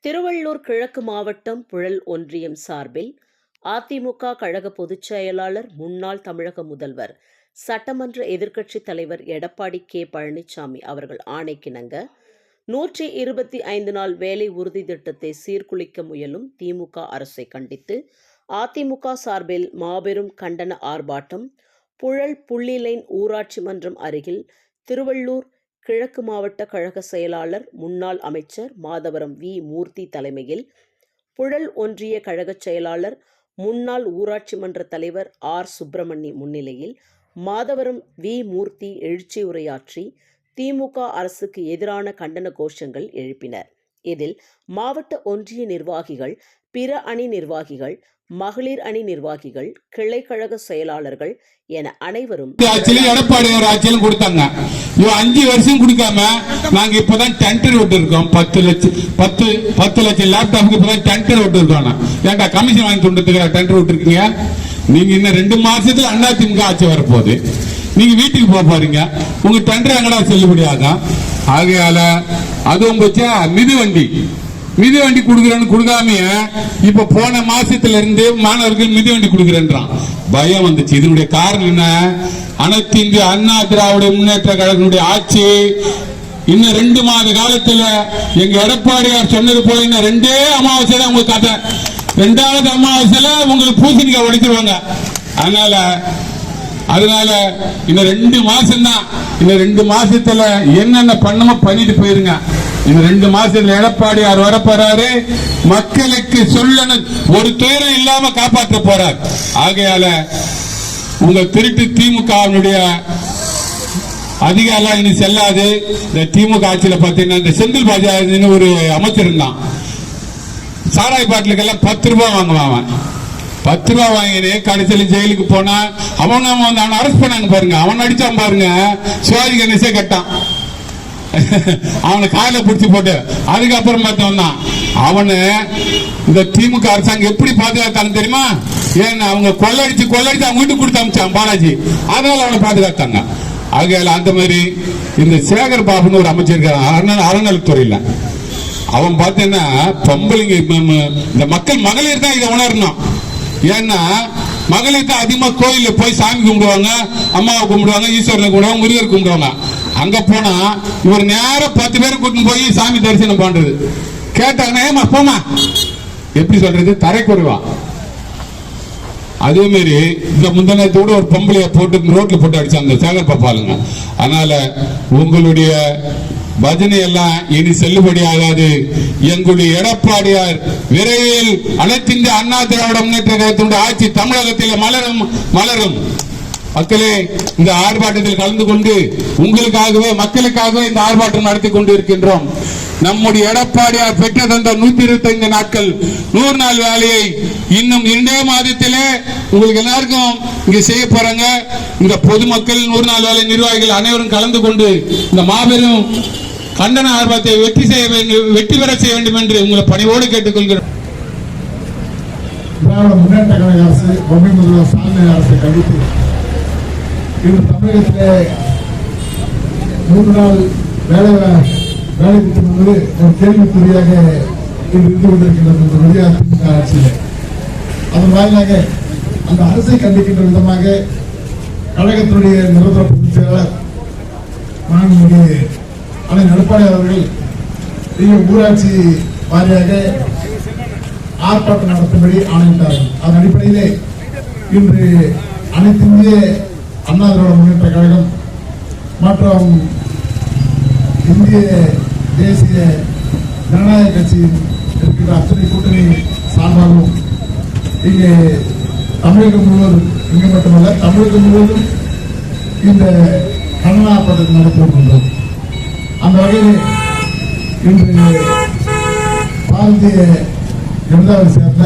திருவள்ளூர் கிழக்கு மாவட்டம் புழல் ஒன்றியம் சார்பில் அதிமுக கழக பொதுச் செயலாளர், முன்னாள் தமிழக முதல்வர், சட்டமன்ற எதிர்க்கட்சித் தலைவர் எடப்பாடி கே. பழனிசாமி அவர்கள் ஆணைக்கிணங்க 125 நாள் வேலை உறுதி திட்டத்தை சீர்குலைக்க முயலும் திமுக அரசை கண்டித்து அதிமுக சார்பில் மாபெரும் கண்டன ஆர்ப்பாட்டம் புழல் புள்ளிலைன் ஊராட்சி மன்றம் அருகில் திருவள்ளூர் கிழக்கு மாவட்ட கழக செயலாளர், முன்னாள் அமைச்சர் மாதவரம் வி. மூர்த்தி தலைமையில், புழல் ஒன்றிய கழக செயலாளர், முன்னாள் ஊராட்சி மன்ற தலைவர் ஆர். சுப்பிரமணி முன்னிலையில் மாதவரம் வி. மூர்த்தி எழுச்சி உரையாற்றி திமுக அரசுக்கு எதிரான கண்டன கோஷங்கள் எழுப்பினர். இதில் மாவட்ட ஒன்றிய நிர்வாகிகள், பிற அணி நிர்வாகிகள், மகளிர் அணி நிர்வாகிகள், கிளை கழக செயலாளர்கள் என அனைவரும் எடப்பாடி ஆட்சியிலும் கொடுத்தாங்க. 5 வருஷம் கொடுக்காம நாங்க இப்பதான் டெண்டர் விட்டு இருக்கோம். 10 லட்சம் லேப்டாப்புக்கு இப்பதான் டெண்டர் விட்டு இருக்கோம். ஏன்டா கமிஷன் வாங்கி கொண்டு டெண்டர் விட்டு இருக்கீங்க? நீங்க இன்னும் 2 மாசத்துல அதிமுக ஆட்சி வரப்போகுது. நீங்க வீட்டுக்கு போக போறீங்க. உங்க டெண்டர் எங்கடா செல்லுபடியாகும்? ஆகையால அதுவும் போச்சா மிதிவண்டி கொடுக்குறேன்னு கொடுக்காம இப்ப போன மாசத்துல இருந்து மாணவர்கள் மிதிவண்டி கொடுக்குறேன்றான். பயம் வந்துச்சு. இதனுடைய காரணம் என்ன? அனைத்து இந்திய அண்ணா திராவிட முன்னேற்ற கழகத்தினுடைய ஆட்சி இன்னும் 2 மாத காலத்துல எங்க எடப்பாடியார் சொன்னது போல இன்னும் 2 அமாவாசை தான் உங்களுக்கு கதை. 2வது அமாவாசையில உங்களுக்கு பூசணிக்காய் உடைச்சிருவாங்க. அதனால இன்னும் 2 மாசம் தான். இன்னும் 2 மாசத்துல என்னென்ன பண்ணமோ பண்ணிட்டு போயிருங்க. இந்த 2 மாசத்துல எடப்பாடியார் வரப்போறாரு. மக்களுக்கு சொல்லணும், ஒரு துயரம் இல்லாம காப்பாற்ற போறார். ஆகையால உங்க திருட்டு திமுகவினுடைய அதிகாரம் இனி செல்லாது. இந்த திமுக ஆட்சியில பாத்தீங்கன்னா இந்த செந்தில் பாஜக ஒரு அமைச்சர் இருந்தான். சாராய் பாட்டிலுக்கெல்லாம் 10 ரூபாய் வாங்குவான். 10 ரூபாய் வாங்கினே கடைசியில் ஜெயிலுக்கு போனா அவனை அரெஸ்ட் பண்ணாங்க பாருங்க. அவன் அடிச்சான் பாருங்க. சிவாஜி கணேசே கட்டான். அவனை காயில பிடிச்சி போட்டு அதுக்கப்புறம் பார்த்தோம்னா அவனு இந்த திமுக அரசாங்கம் எப்படி பாதுகாத்தாங்க தெரியுமா? ஏன்னா அவங்க கொள்ளடிச்சு அவங்க வீட்டுக்கு கொடுத்து அமிச்சான் பாலாஜி. அதனால அவனை பாதுகாத்தாங்க. ஆகையால அந்த மாதிரி இந்த சேகர் பாபுன்னு ஒரு அமைச்சர் அறநிலைத்துறையில அவன் பார்த்தீங்கன்னா பொம்பளைங்க இந்த மக்கள் மகளிர் தான் இதை உணரணும். ஏன்னா மகளிர் தான் அதிகமா கோயில போய் சாமி கும்பிடுவாங்க, அம்மாவை கும்பிடுவாங்க, ஈஸ்வரனை கும்பிடுவாங்க, முருகர் கும்பிடுவாங்க. அங்க போனா இவர் நேரம் 10 பேரை கூட்டிட்டு போய் சாமி தரிசனம் பண்றது. கேட்டாங்கன்னா ஏமா போமா எப்படி சொல்றது, தரைக்குறைவா. அதே மாதிரி இந்த முந்தனத்தோட ஒரு பொம்பளைய போட்டு ரோட்ல போட்டு அடிச்சாங்க சேகர் பாப்பாளுங்க. அதனால உங்களுடைய பஜனை எல்லாம் இனி செல்லுபடி ஆகாது. எங்களுடைய எடப்பாடியார் விரைவில் அனைத்து இந்திய அண்ணா திராவிட முன்னேற்ற கழகத்தினுடைய ஆட்சி தமிழகத்தில் மலரும். மக்களே, இந்த ஆர்ப்பாட்டத்தில் கலந்து கொண்டு உங்களுக்காகவே மக்களுக்காகவே இந்த ஆர்ப்பாட்டம் நடத்தி கொண்டு இருக்கின்றோம். நம்முடைய எடப்பாடியார் பெற்ற தந்த 125 நாட்கள் 100 நாள் வேலையை இன்னும் 2 மாதத்திலே உங்களுக்கு எல்லாருக்கும் இங்க செய்ய போறாங்க. இந்த பொதுமக்கள் 100 நாள் வேலை நிர்வாகிகள் அனைவரும் கலந்து கொண்டு இந்த மாபெரும் கண்டன ஆர்ப்பாட்டத்தை வெற்றி பெற செய்ய வேண்டும் என்று உங்களை பணிவோடு கேட்டுக்கொள்கிறோம். திராவிட முன்னேற்ற கழக அரசு, பொம்மை முதல்வர் ஸ்டாலின் அரசை கண்டித்து இன்று தமிழகத்திலே 3 நாள் வேலை திட்டம் என்பது ஒரு கேள்விக்குறியாக இருந்து கொண்டிருக்கின்றது இந்த மத்திய அதிமுக ஆட்சியில். அதன் வாயிலாக அந்த அரசை கண்டிக்கின்ற விதமாக கழகத்தினுடைய நிரந்தர பொதுச் செயலாளர் மாண்புமிகு அண்ணன் எடப்பாடி அவர்கள் ஊராட்சி வாரியாக ஆர்ப்பாட்டம் நடத்தும்படி ஆணையிட்டார்கள். அதன் அடிப்படையிலே இன்று அனைத்து இந்திய அண்ணா திராவிட முன்னேற்ற கழகம் மற்றும் இந்திய தேசிய ஜனநாயக கட்சியில் இருக்கின்ற அத்தனை கூட்டணி சார்பாகவும் இங்கே தமிழகம் முழுவதும், இங்கு மட்டுமல்ல தமிழகம் முழுவதும் இந்த கண்டன ஆர்ப்பாட்டத்தை நடத்தியிருக்கின்றோம். அந்த வகையில் இன்று பாரதிய ஜனதாவை சேர்ந்த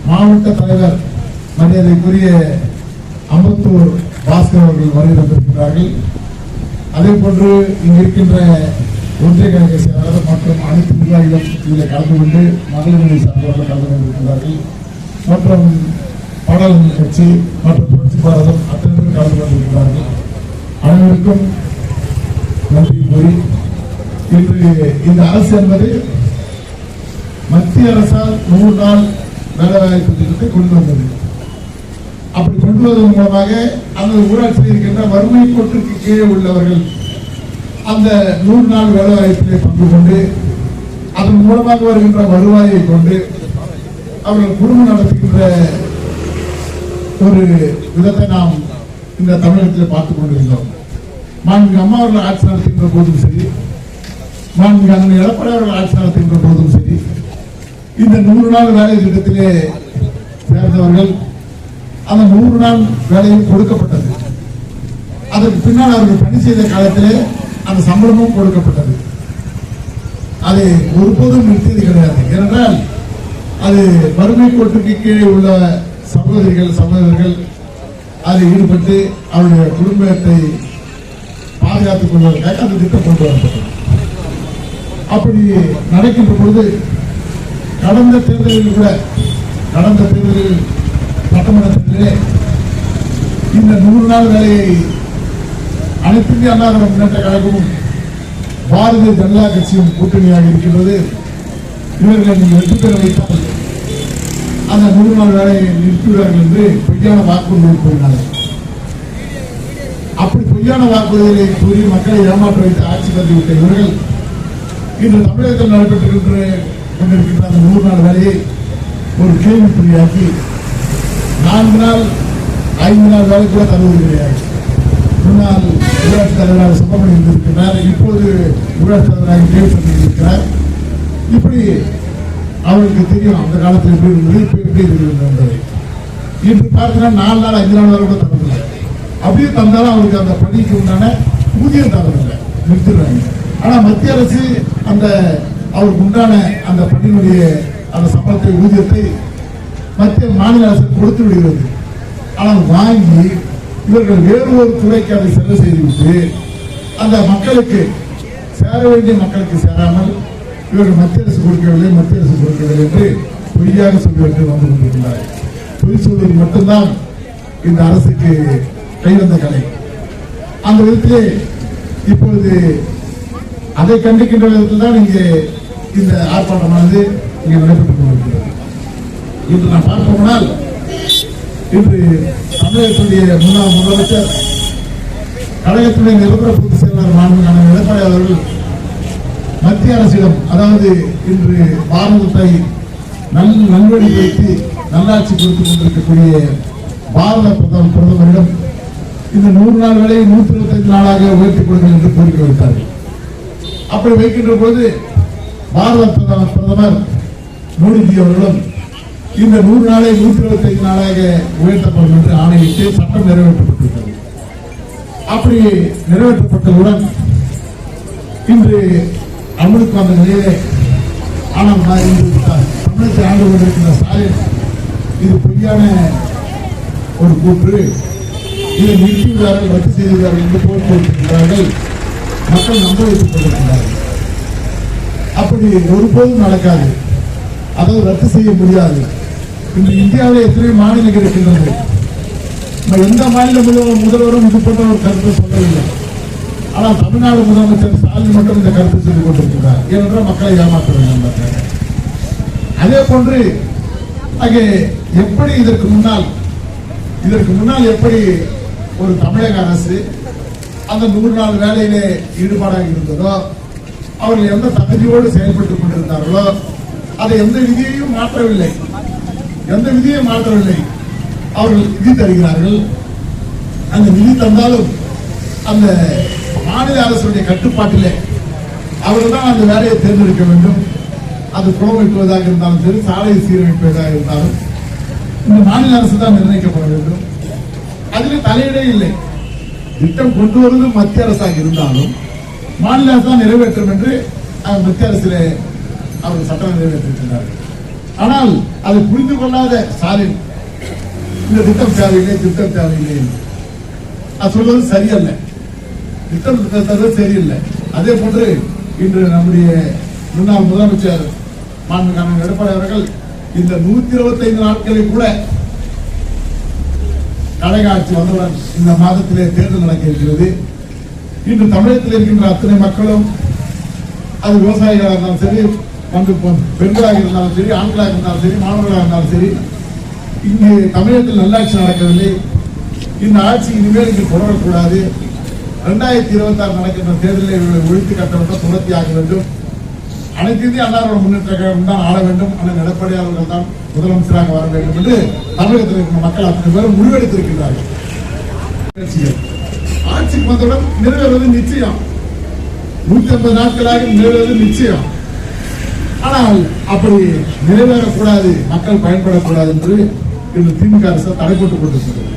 மாவட்ட தலைவர் மரியாதைக்குரிய அம்பத்தூர் பாஸ்கர் அவர்கள் வருகை தந்திருக்கிறார்கள். அதே போன்று இங்கு இருக்கின்ற ஒன்றிய கழக செயலாளர் மற்றும் அனைத்து நிர்வாகிகளும் இதில் கலந்து கொண்டு மகளிர் சார்பாக கலந்து கொண்டிருக்கிறார்கள். மற்றும் பாடல் கட்சி மற்றும் புரட்சி பாரதம் அத்தனை பேர் கலந்து கொண்டிருக்கிறார்கள். அனைவருக்கும் நன்றி கூறி இன்று இந்த அரசு என்பது மத்திய அரசால் 100 நாள் வேலைவாய்ப்பு திட்டத்தை கொண்டு வந்தது. அப்படி கொண்டு வந்ததன் மூலமாக அந்த ஊராட்சியில் இருக்கின்ற வறுமை கோட்டிற்கு கீழே உள்ளவர்கள் அந்த 100 நாள் வேலைவாய்ப்பிலே பங்கு கொண்டு அதன் மூலமாக வருகின்ற வருவாயை கொண்டு அவர்கள் குடும்பம் நடத்துகின்ற ஒரு விதத்தை நாம் இந்த தமிழகத்தில் பார்த்துக் கொண்டிருந்தோம். மாண்புமிகு அம்மா அவர்கள் ஆட்சி நடத்துகின்ற போதும் சரி, மாண்புமிகு அண்ணன் எடப்பாடி அவர்கள் ஆட்சி நடத்துகின்ற போதும் சரி, இந்த 100 நாள் வேலை திட்டத்திலே சேர்ந்தவர்கள் அந்த 100 நாள் வேலையும் கொடுக்கப்பட்டது. அதற்கு பின்னால் அவர்கள் பணி செய்த காலத்திலே அந்த சம்பளமும் கொடுக்கப்பட்டது. அதை ஒருபோதும் நிறுத்தியது கிடையாது. ஏனென்றால் அது வறுமை கோட்டுக்கு கீழே உள்ள சகோதரர்கள் அதில் ஈடுபட்டு அவருடைய குடும்பத்தை பாதுகாத்துக் கொள்வதற்காக அந்த திட்டம் கொண்டு வரப்பட்டது. அப்படி நடக்கின்ற பொழுது கடந்த தேர்தலில் சட்டமன்ற தேர்தலிலே இந்த 100 நாள் வேலையை அனைத்து இந்திய அண்ணா திராவிட முன்னேற்ற கழகமும் பாரதிய ஜனதா கட்சியும் கூட்டணியாக இருக்கின்றது. இவர்களை நீங்கள் வெற்றி பெற வைத்தால் அந்த 100 நாள் வேலையை நிறுத்துவார்கள் என்று பொய்யான வாக்குறுதியை கூறினார்கள். அப்படி பொய்யான வாக்குறுதிகளை கூறி மக்களை ஏமாற்ற வைத்து ஆட்சி தந்துவிட்ட இவர்கள் இன்று தமிழகத்தில் நடைபெற்று கொண்டிருக்கின்ற அந்த 100 நாள் வேலையை ஒரு கேள்விக்குறியாக்கி 4 நாள் 5 நாள் வேலை கூட தருவது கிடையாது. முன்னாள் ஊராட்சி தலைவராக சுப்பிரமணியன் இருக்கிறார், இப்போது ஊராட்சி தலைவராக கேள்வி இருக்கிறார். இப்படி அவர்களுக்கு தெரியும் அந்த காலத்தில் எப்படி இருந்தது, இப்போ எப்படி இருக்கிறது என்பதை. இன்று பார்க்கிறா 4 நாள் 5 நாள் வரை கூட தரவில்லை. அப்படியே தந்தாலும் அவருக்கு அந்த பணிக்கு உண்டான ஊதியம் தரவில்லை, நிறுத்திடுறாங்க. ஆனால் மத்திய அரசு அந்த அவருக்கு உண்டான அந்த பணியினுடைய அந்த சம்பளத்தை ஊதியத்தை மத்திய மாநில அரசு கொடுத்து விடுகிறது. ஆனால் வாங்கி இவர்கள் வேறு ஒரு துறைக்கு அதை செலவு செய்துவிட்டு அந்த மக்களுக்கு சேர வேண்டிய மக்களுக்கு சேராமல் இவர்கள் மத்திய அரசு கொடுக்கவில்லை என்று பொய்யாக சொல்லிவிட்டு வந்து கொண்டிருக்கிறார். பொய் சொல்வது மட்டும்தான் இந்த அரசுக்கு கைவந்த கலை. அந்த விதத்திலே இப்பொழுது அதை கண்டிக்கின்ற விதத்தில் தான் இங்கே இந்த ஆர்ப்பாட்டமானது இங்கே நடைபெற்றுக் கொண்டிருக்கிறது. இன்று நான் பார்க்க போனால் இன்று தமிழகத்துடைய முன்னாள் முதலமைச்சர் கழகத்துடைய நிரந்தர பொதுச் செயலாளர் மாண்புமிகு எடப்பாடி அவர்கள் மத்திய அரசிடம், அதாவது இன்று பாரதத்தை நல்வழிப்படுத்தி நல்லாட்சி கொடுத்துக் கொண்டிருக்கக்கூடிய பாரத பிரதமரிடம் இந்த 100 நாள் வேலையை 125 நாளாக உயர்த்திக் கொடுங்கள் என்று கோரிக்கை வைத்தார்கள். அப்படி வைக்கின்ற போது பாரத பிரதமர் மோடிஜி அவர்களும் இந்த 100 நாளை 125 நாளாக உயர்த்தப்படும் என்று ஆணையிட்டு சட்டம் நிறைவேற்றப்பட்டிருக்கிறது. அப்படி நிறைவேற்றப்பட்டவுடன் இன்று அமலுக்கு வந்த நிலையிலே, ஆனால் தமிழகத்தை ஆண்டு கொண்டிருக்கின்ற ஸ்டாலின் இது பொய்யான ஒரு கூற்று, இதை நிறுத்திவிடுவார்கள், ரத்து செய்துவிடுவார்கள் என்று போர் கொடுத்திருக்கிறார்கள். மக்கள் நம்ப வைத்துக் கொண்டிருக்கிறார்கள். அப்படி ஒருபோதும் நடக்காது, அதாவது ரத்து செய்ய முடியாது. இன்று இந்தியாவில் எத்தனை மாநிலங்கள் இருக்கின்றது, எந்த மாநில முதல்வரும் இது போன்ற ஒரு கருத்தை சொல்லவில்லை. ஆனால் தமிழ்நாடு முதலமைச்சர் ஸ்டாலின் மட்டும் இந்த கருத்தை சொல்லிக் கொண்டிருக்கிறார். ஏனென்றால் மக்களை ஏமாற்ற வேண்டும். அதே போன்று அங்கே எப்படி இதற்கு முன்னால் எப்படி ஒரு தமிழக அரசு அந்த 100 நாள் வேலையிலே ஈடுபாடாக இருந்ததோ, அவர்கள் எந்த தகுதியோடு செயல்பட்டுக் கொண்டிருந்தார்களோ அதை எந்த விதியையும் மாற்றவில்லை. அவர்கள் விதி தருகிறார்கள். அந்த விதி தந்தாலும் அந்த மாநில அரசுடைய கட்டுப்பாட்டிலே அவர்கள் தான் அந்த வேலையை தேர்ந்தெடுக்க வேண்டும். அது குளம் வைப்பதாக இருந்தாலும் சரி, சாலையை சீரமைப்பதாக இருந்தாலும் இந்த மாநில அரசு தான் நிர்ணயிக்கப்பட வேண்டும். அதில் தலையிடே இல்லை. திட்டம் கொண்டு வருவது மத்திய அரசாக இருந்தாலும் மாநில அரசு தான் நிறைவேற்றும் என்று மத்திய அரசிலே அவர்கள் சட்டம் நிறைவேற்றிருக்கிறார்கள். ஆனால் அதை புரிந்து கொள்ளாத ஸ்டாலின் இந்த திட்டம் தேவையில்லை அது சொல்வது சரியல்ல. திட்டம் தருவது சரியில்லை. அதே போன்று இன்று நம்முடைய முன்னாள் முதலமைச்சர் மாண்புமிகு எடப்பாடி அவர்கள் இந்த 125 நாட்களை கூட கழக ஆட்சி வந்தவுடன் இந்த மாதத்திலே தேர்தல் நடக்க இருக்கிறது. இன்று தமிழகத்தில் இருக்கின்ற அத்தனை மக்களும், அது விவசாயிகளாக இருந்தாலும் சரி, வந்து பெண்களாக இருந்தாலும் சரி, ஆண்களாக இருந்தாலும் சரி, மாணவர்களாக இருந்தாலும் சரி, இங்கு தமிழகத்தில் நல்லாட்சி நடக்கவில்லை. இந்த ஆட்சி இனிமேல் இங்கு தொடரக்கூடாது. 2026 நடக்கின்ற தேர்தலில் இவர்களை ஒழித்து கட்ட வேண்டும், துரத்தி ஆக வேண்டும். அனைத்து இந்திய அண்ணா திராவிட முன்னேற்ற கழகம் தான் ஆள வேண்டும், அண்ணன் எடப்பாடி அவர்கள் தான் முதலமைச்சராக வர வேண்டும் என்று தமிழகத்தில் இருக்கிற மக்கள் அத்தனை பேரும் முடிவெடுத்திருக்கின்றார்கள். ஆட்சிக்கு வந்தவுடன் நிறைவேறுவது நிச்சயம், 150 நாட்களாக நிறைவேறுவது நிச்சயம். ஆனால் அப்படி நிறைவேறக்கூடாது, மக்கள் பயன்படக்கூடாது என்று இந்த திமுக அரசு தடை போட்டுக் கொண்டிருக்கிறது.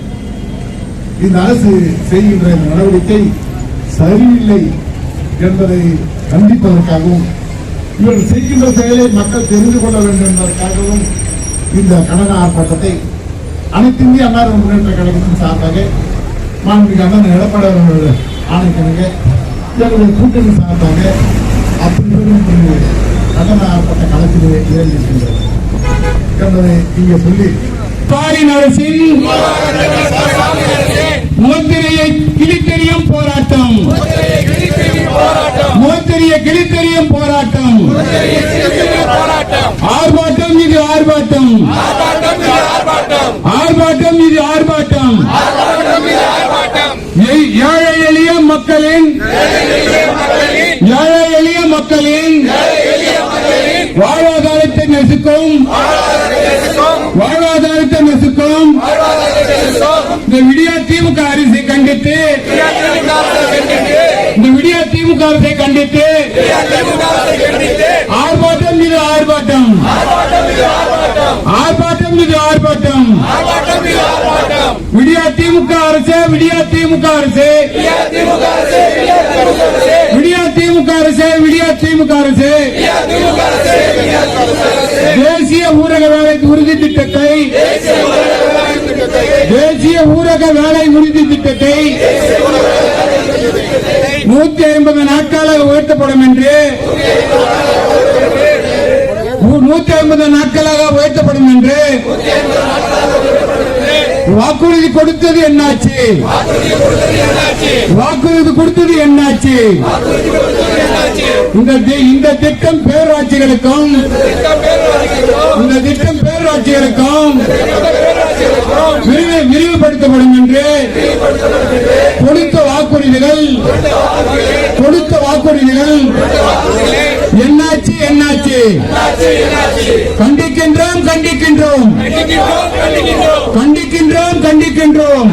இந்த அரசு செய்கின்ற இந்த நடவடிக்கை சரியில்லை என்பதை கண்டிப்பதற்காகவும், இவர்கள் செய்கின்ற செயலை மக்கள் தெரிந்து கொள்ள வேண்டும் என்பதற்காகவும் இந்த கண்டன ஆர்ப்பாட்டத்தை அனைத்து இந்திய அண்ணா திராவிட முன்னேற்ற கழகத்தின் சார்பாக மாண்புமிகு அண்ணன் எடப்பாடி அவர்கள் ஆணைக்கிணங்க எங்களுடைய கூட்டணி சார்பாக அப்படி கண்டன ஆர்ப்பாட்ட களத்திலே இறங்கியிருக்கின்றது என்பதை இங்கே சொல்லி ஸ்டாலின் அரசின் முத்திரையை கிழித்தெறியும் போராட்டம், முத்திரையை கிழித்தெறியும் போராட்டம், ஆர்ப்பாட்டம் இது ஆர்ப்பாட்டம், ஆர்ப்பாட்டம் இது ஆர்ப்பாட்டம். ஏழை எளிய மக்களின் வாழ்வாதாரத்தை நசுக்கும், வாழ்வாதாரத்தை நசுக்கும் இந்த விடியா திமுக அரசை கண்டித்து, இந்த விடியா திமுக அரசை கண்டித்து ஆர்ப்பாட்டம் இது ஆர்ப்பாட்டம், ஆர்ப்பாட்டம் இது ஆர்ப்பாட்டம். விடியா திமுக அரசு, விடியா திமுக அரசு, விடியா திமுக அரசு, விடியா திமுக அரசு தேசிய ஊரக வேலை உறுதி திட்டத்தை, தேசிய ஊரக வேலை உறுதி திட்டத்தை 150 நாட்களாக உயர்த்தப்படும் என்று, 150 நாட்களாக உயர்த்தப்படும் என்று வாக்குறுதி கொடுத்தது என்னாச்சு? வாக்குறுதி கொடுத்தது என்னாச்சு? இந்த திட்டம் பேரூராட்சிகளுக்கும், இந்த திட்டம் பேரூராட்சிகளுக்கும் விரிவுபடுத்தப்படும் என்று கொடுத்த வாக்குறுதிகள், கொடுத்த வாக்குறுதிகள் என்னாச்சு? என்னாச்சு? கண்டிக்கின்றோம், கண்டிக்கின்றோம், கண்டிக்கின்றோம், கண்டிக்கின்றோம்.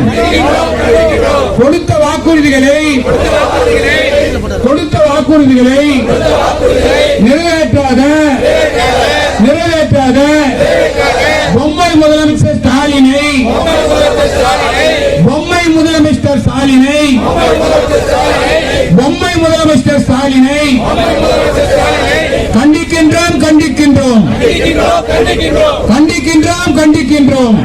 கொடுத்த வாக்குறுதிகளை, கொடுத்த வாக்குறுதிகளை நிறைவேற்றாத, நிறைவேற்றாத பொம்மை முதலமைச்சர் ஸ்டாலினை, பொம்மை முதலமைச்சர் ஸ்டாலினை, பொம்மை முதலமைச்சர் ஸ்டாலினை கண்டிக்கின்றோம், கண்டிக்கின்றோம், கண்டிக்கின்றோம், கண்டிக்கின்றோம்.